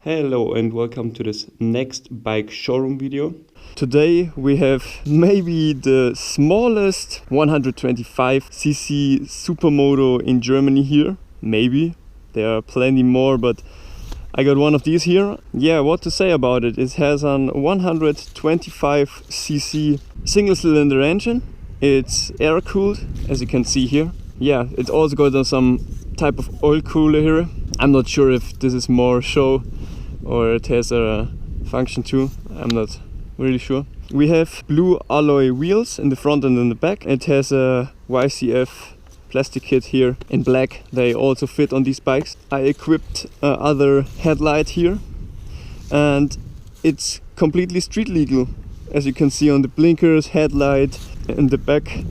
Hello and welcome to this next bike showroom video. Today we have maybe the smallest 125cc supermoto in Germany here. Maybe. There are plenty more, but I got one of these here. Yeah, what to say about it? It has an 125cc single cylinder engine. It's air cooled, as you can see here. Yeah, it's also got some type of oil cooler here. I'm not sure if this is more show or it has a function too. I'm not really sure. We have blue alloy wheels in the front and in the back. It has a YCF plastic kit here in black. They also fit on these bikes. I equipped other headlight here, and it's completely street legal. As you can see on the blinkers, headlight. In the back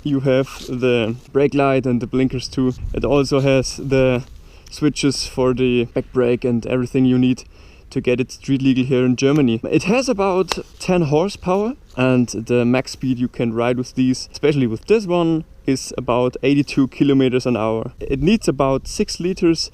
you have the brake light and the blinkers too. It also has the switches for the back brake and everything you need to get it street legal here in Germany. It has about 10 horsepower, and the max speed you can ride with these, especially with this one, is about 82 kilometers an hour. It needs about 6 liters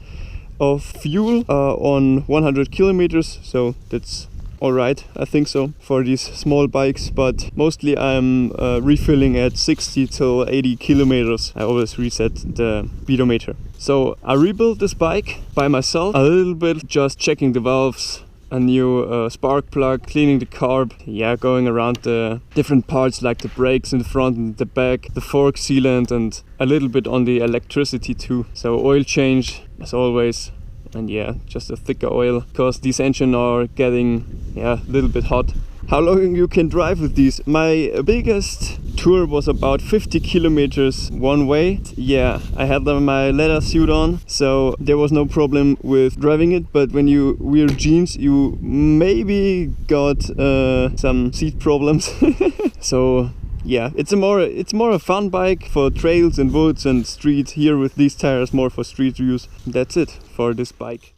of fuel on 100 kilometers, so that's alright, I think so, for these small bikes, but mostly I'm refilling at 60 till 80 kilometers. I always reset the speedometer. So I rebuilt this bike by myself a little bit, just checking the valves, a new spark plug, cleaning the carb, yeah, going around the different parts like the brakes in the front and the back, the fork sealant, and a little bit on the electricity too. So oil change as always. And yeah, just a thicker oil, because these engines are getting a little bit hot. How long you can drive with these? My biggest tour was about 50 kilometers one way. Yeah, I had my leather suit on, so there was no problem with driving it. But when you wear jeans, you maybe got some seat problems. So yeah, it's more a fun bike for trails and woods and street. Here with these tires, more for street use. That's it for this bike.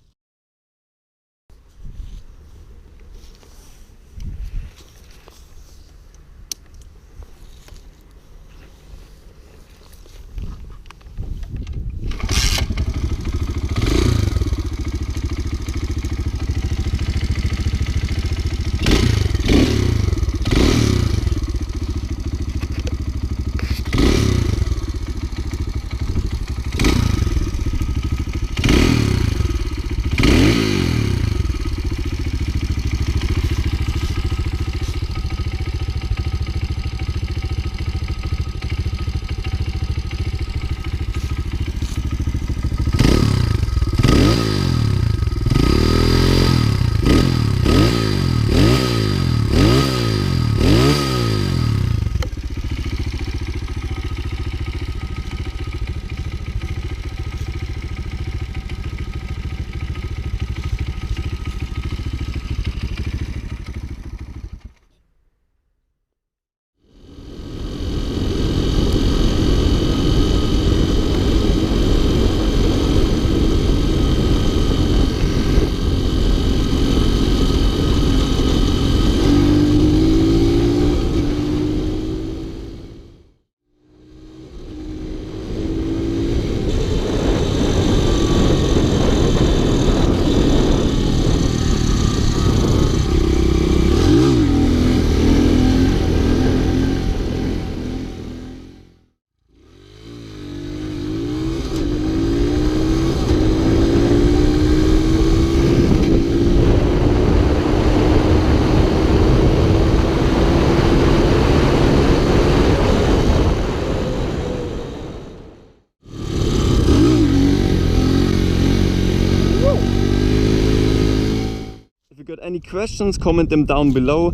Got any questions, comment them down below.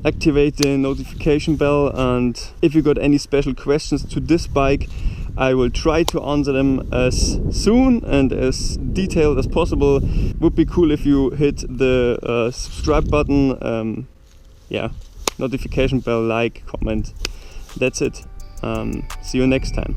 Activate the notification bell, and if you got any special questions to this bike, I will try to answer them as soon and as detailed as possible. Would be cool if you hit the subscribe button, yeah, notification bell, like, comment. That's it. See you next time.